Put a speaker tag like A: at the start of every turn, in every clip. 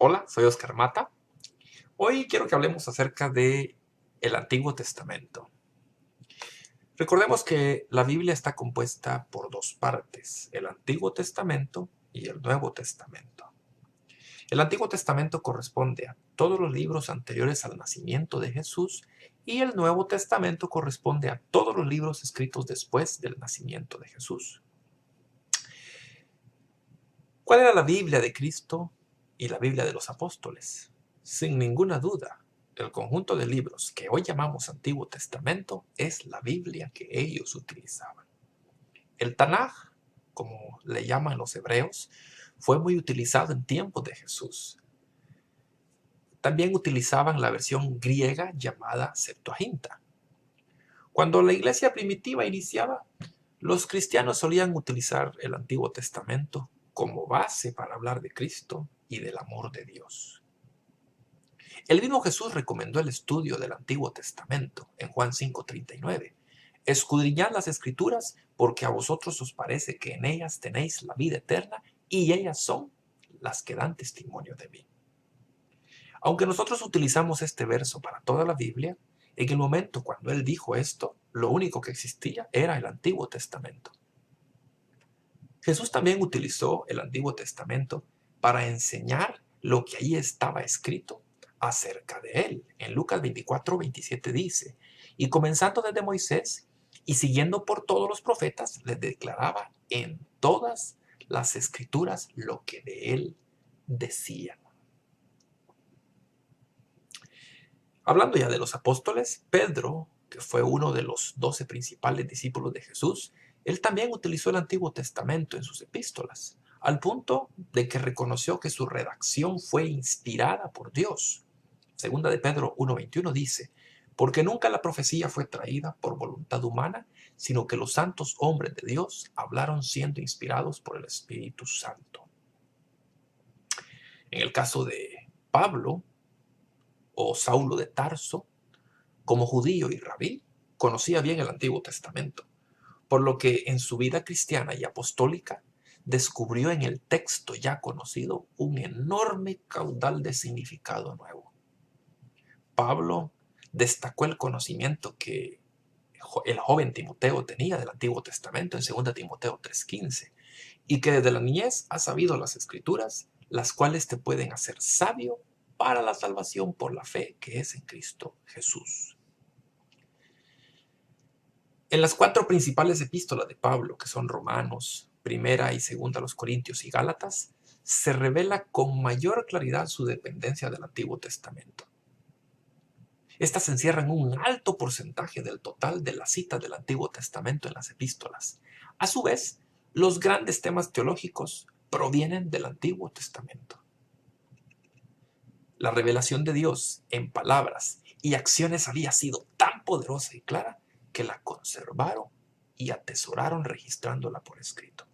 A: Hola, soy Oscar Mata. Hoy quiero que hablemos acerca de el Antiguo Testamento. Recordemos que la Biblia está compuesta por dos partes, el Antiguo Testamento y el Nuevo Testamento. El Antiguo Testamento corresponde a todos los libros anteriores al nacimiento de Jesús y el Nuevo Testamento corresponde a todos los libros escritos después del nacimiento de Jesús. ¿Cuál era la Biblia de Cristo y la Biblia de los apóstoles? Sin ninguna duda, el conjunto de libros que hoy llamamos Antiguo Testamento es la Biblia que ellos utilizaban. El Tanaj, como le llaman los hebreos, fue muy utilizado en tiempos de Jesús. También utilizaban la versión griega llamada Septuaginta. Cuando la iglesia primitiva iniciaba, los cristianos solían utilizar el Antiguo Testamento como base para hablar de Cristo y del amor de Dios. El mismo Jesús recomendó el estudio del Antiguo Testamento en Juan 5:39. Escudriñad las Escrituras porque a vosotros os parece que en ellas tenéis la vida eterna y ellas son las que dan testimonio de mí. Aunque nosotros utilizamos este verso para toda la Biblia, en el momento cuando él dijo esto, lo único que existía era el Antiguo Testamento. Jesús también utilizó el Antiguo Testamento para enseñar lo que ahí estaba escrito acerca de él. En Lucas 24:27 dice, y comenzando desde Moisés y siguiendo por todos los profetas, les declaraba en todas las escrituras lo que de él decían. Hablando ya de los apóstoles, Pedro, que fue uno de los 12 principales discípulos de Jesús, él también utilizó el Antiguo Testamento en sus epístolas, al punto de que reconoció que su redacción fue inspirada por Dios. Segunda de Pedro 1:21 dice, porque nunca la profecía fue traída por voluntad humana, sino que los santos hombres de Dios hablaron siendo inspirados por el Espíritu Santo. En el caso de Pablo o Saulo de Tarso, como judío y rabí, conocía bien el Antiguo Testamento, por lo que en su vida cristiana y apostólica descubrió en el texto ya conocido un enorme caudal de significado nuevo. Pablo destacó el conocimiento que el joven Timoteo tenía del Antiguo Testamento en 2 Timoteo 3:15 y que desde la niñez ha sabido las Escrituras, las cuales te pueden hacer sabio para la salvación por la fe que es en Cristo Jesús. En las 4 principales epístolas de Pablo, que son Romanos, Primera y Segunda a los Corintios y Gálatas, se revela con mayor claridad su dependencia del Antiguo Testamento. Estas encierran un alto porcentaje del total de las citas del Antiguo Testamento en las epístolas. A su vez, los grandes temas teológicos provienen del Antiguo Testamento. La revelación de Dios en palabras y acciones había sido tan poderosa y clara que la conservaron y atesoraron registrándola por escrito.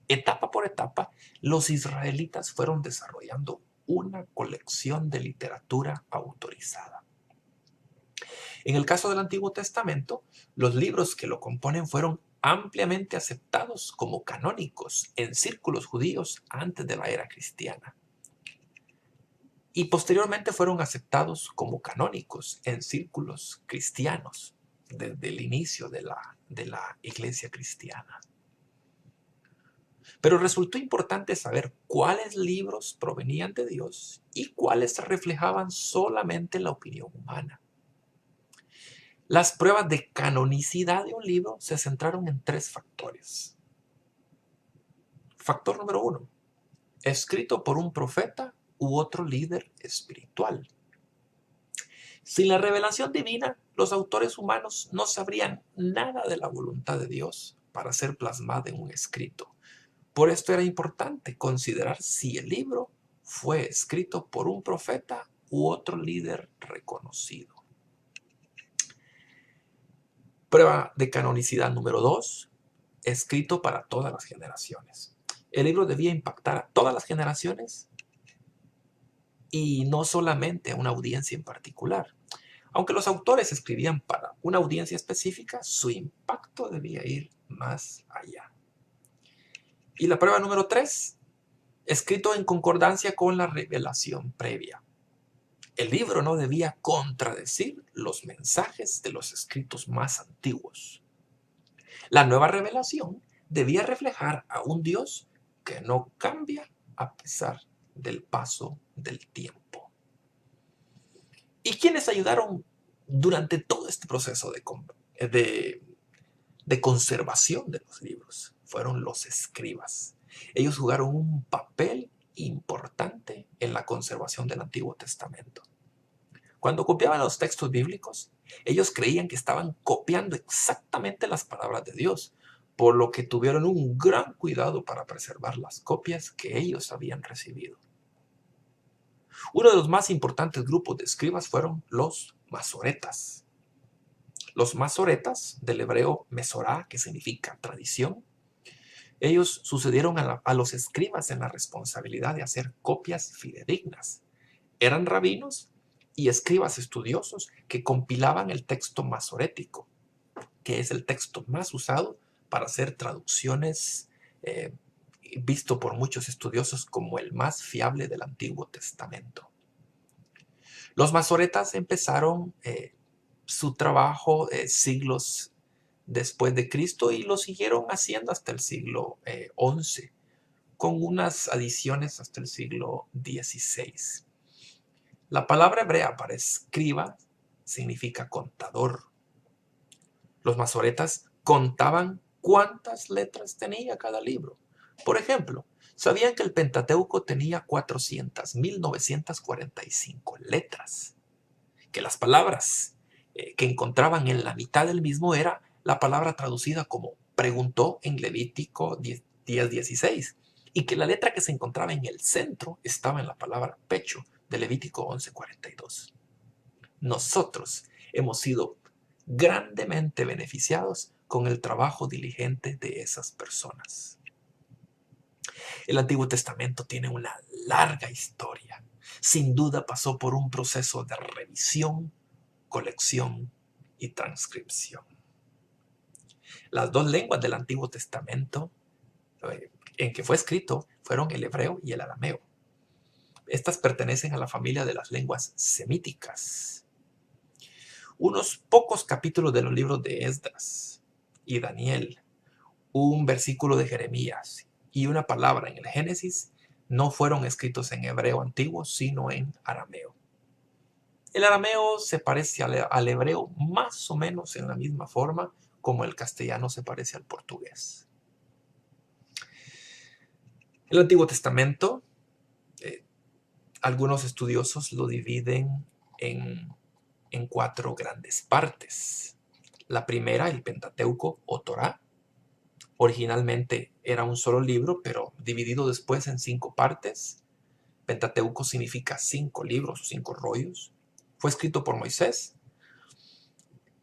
A: Etapa por etapa, los israelitas fueron desarrollando una colección de literatura autorizada. En el caso del Antiguo Testamento, los libros que lo componen fueron ampliamente aceptados como canónicos en círculos judíos antes de la era cristiana. Y posteriormente fueron aceptados como canónicos en círculos cristianos desde el inicio de la iglesia cristiana. Pero resultó importante saber cuáles libros provenían de Dios y cuáles reflejaban solamente la opinión humana. Las pruebas de canonicidad de un libro se centraron en 3 factores. Factor número 1, escrito por un profeta u otro líder espiritual. Sin la revelación divina, los autores humanos no sabrían nada de la voluntad de Dios para ser plasmada en un escrito. Por esto era importante considerar si el libro fue escrito por un profeta u otro líder reconocido. Prueba de canonicidad número 2, escrito para todas las generaciones. El libro debía impactar a todas las generaciones y no solamente a una audiencia en particular. Aunque los autores escribían para una audiencia específica, su impacto debía ir más allá. Y la prueba número 3, escrito en concordancia con la revelación previa. El libro no debía contradecir los mensajes de los escritos más antiguos. La nueva revelación debía reflejar a un Dios que no cambia a pesar del paso del tiempo. ¿Y quiénes ayudaron durante todo este proceso de conservación de los libros? Fueron los escribas. Ellos jugaron un papel importante en la conservación del Antiguo Testamento. Cuando copiaban los textos bíblicos, ellos creían que estaban copiando exactamente las palabras de Dios, por lo que tuvieron un gran cuidado para preservar las copias que ellos habían recibido. Uno de los más importantes grupos de escribas fueron los masoretas. Los masoretas, del hebreo mesorá, que significa tradición, ellos sucedieron a los escribas en la responsabilidad de hacer copias fidedignas. Eran rabinos y escribas estudiosos que compilaban el texto masorético, que es el texto más usado para hacer traducciones, visto por muchos estudiosos como el más fiable del Antiguo Testamento. Los masoretas empezaron su trabajo siglos después de Cristo y lo siguieron haciendo hasta el siglo XI, con unas adiciones hasta el siglo XVI. La palabra hebrea para escriba significa contador. Los masoretas contaban cuántas letras tenía cada libro. Por ejemplo, sabían que el Pentateuco tenía 400.945 letras, que las palabras que encontraban en la mitad del mismo era la palabra traducida como preguntó en Levítico 10:16, y que la letra que se encontraba en el centro estaba en la palabra pecho de Levítico 11:42. Nosotros hemos sido grandemente beneficiados con el trabajo diligente de esas personas. El Antiguo Testamento tiene una larga historia. Sin duda pasó por un proceso de revisión, colección y transcripción. Las dos lenguas del Antiguo Testamento en que fue escrito fueron el hebreo y el arameo. Estas pertenecen a la familia de las lenguas semíticas. Unos pocos capítulos de los libros de Esdras y Daniel, un versículo de Jeremías y una palabra en el Génesis no fueron escritos en hebreo antiguo, sino en arameo. El arameo se parece al hebreo más o menos en la misma forma como el castellano se parece al portugués. El Antiguo Testamento, algunos estudiosos lo dividen en cuatro grandes partes. La primera, el Pentateuco o Torá, originalmente era un solo libro, pero dividido después en 5 partes. Pentateuco significa 5 libros o 5 rollos. Fue escrito por Moisés,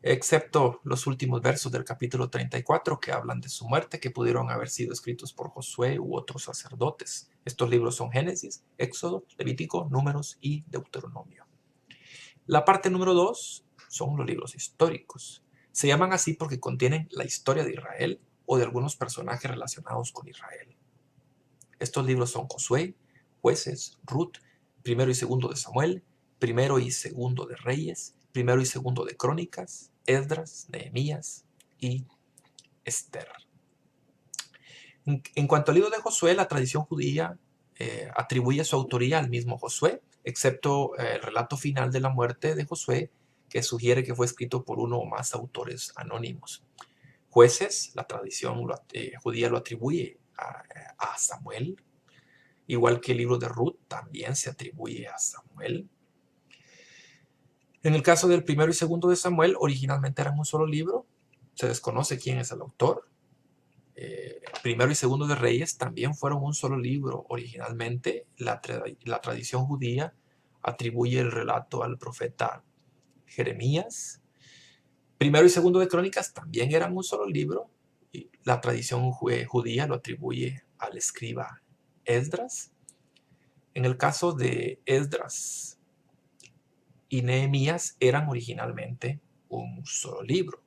A: excepto los últimos versos del capítulo 34 que hablan de su muerte, que pudieron haber sido escritos por Josué u otros sacerdotes. Estos libros son Génesis, Éxodo, Levítico, Números y Deuteronomio. La parte número 2 son los libros históricos. Se llaman así porque contienen la historia de Israel o de algunos personajes relacionados con Israel. Estos libros son Josué, Jueces, Ruth, primero y segundo de Samuel, primero y segundo de Reyes, primero y segundo de Crónicas, Esdras, Nehemías y Esther. En cuanto al libro de Josué, la tradición judía atribuye su autoría al mismo Josué, excepto el relato final de la muerte de Josué, que sugiere que fue escrito por uno o más autores anónimos. Jueces, la tradición judía lo atribuye a Samuel, igual que el libro de Ruth también se atribuye a Samuel. En el caso del primero y segundo de Samuel, originalmente eran un solo libro, se desconoce quién es el autor. Primero y segundo de Reyes también fueron un solo libro originalmente. La tradición judía atribuye el relato al profeta Jeremías. Primero y segundo de Crónicas también eran un solo libro, y la tradición judía lo atribuye al escriba Esdras. En el caso de Esdras y Nehemías eran originalmente un solo libro.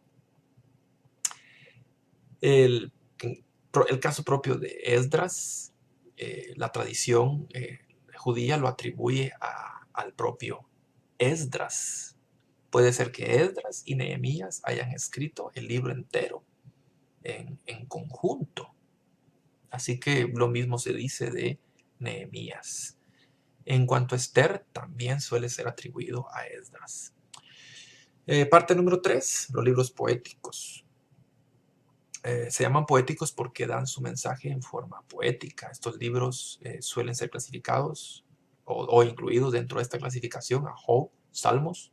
A: El caso propio de Esdras La tradición judía lo atribuye al propio Esdras. Puede ser que Esdras y Nehemías hayan escrito el libro entero en conjunto. Así que lo mismo se dice de Nehemías. En cuanto a Esther, también suele ser atribuido a Esdras. Parte número 3, los libros poéticos. Se llaman poéticos porque dan su mensaje en forma poética. Estos libros suelen ser clasificados o incluidos dentro de esta clasificación a Job, Salmos,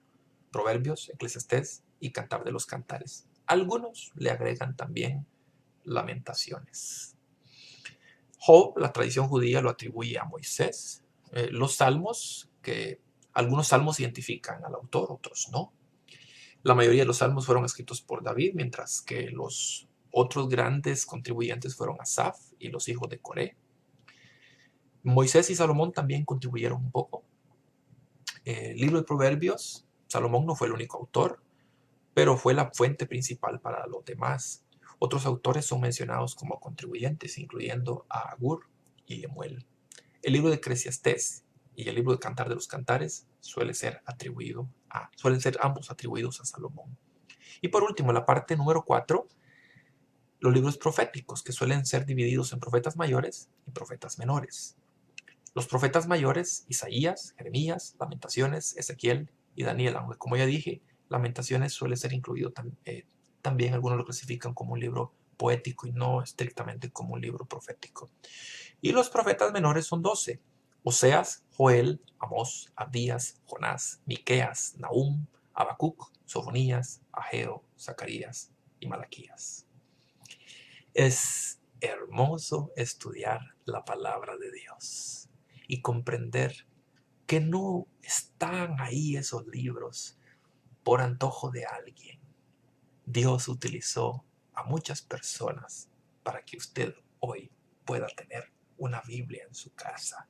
A: Proverbios, Eclesiastés y Cantar de los Cantares. Algunos le agregan también Lamentaciones. Job, la tradición judía lo atribuye a Moisés. Los salmos, que algunos salmos identifican al autor, otros no. La mayoría de los salmos fueron escritos por David, mientras que los otros grandes contribuyentes fueron Asaf y los hijos de Coré. Moisés y Salomón también contribuyeron un poco. El libro de Proverbios, Salomón no fue el único autor, pero fue la fuente principal para los demás. Otros autores son mencionados como contribuyentes, incluyendo a Agur y Lemuel. El libro de Eclesiastés y el libro de Cantar de los Cantares suelen ser ambos atribuidos a Salomón. Y por último, la parte número 4, los libros proféticos, que suelen ser divididos en profetas mayores y profetas menores. Los profetas mayores, Isaías, Jeremías, Lamentaciones, Ezequiel y Daniel, aunque como ya dije, Lamentaciones suele ser incluido también, algunos lo clasifican como un libro poético y no estrictamente como un libro profético. Y los profetas menores son 12: Oseas, Joel, Amós, Abdías, Jonás, Miqueas, Nahum, Habacuc, Sofonías, Ageo, Zacarías y Malaquías. Es hermoso estudiar la palabra de Dios y comprender que no están ahí esos libros por antojo de alguien. Dios utilizó a muchas personas para que usted hoy pueda tener una Biblia en su casa.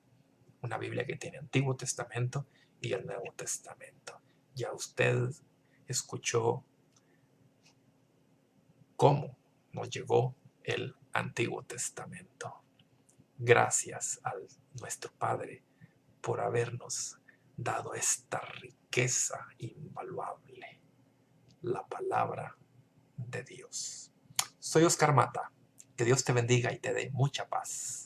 A: Una Biblia que tiene Antiguo Testamento y el Nuevo Testamento. Ya usted escuchó cómo nos llegó el Antiguo Testamento. Gracias a nuestro Padre por habernos dado esta riqueza invaluable, la palabra de Dios. Soy Oscar Mata. Que Dios te bendiga y te dé mucha paz.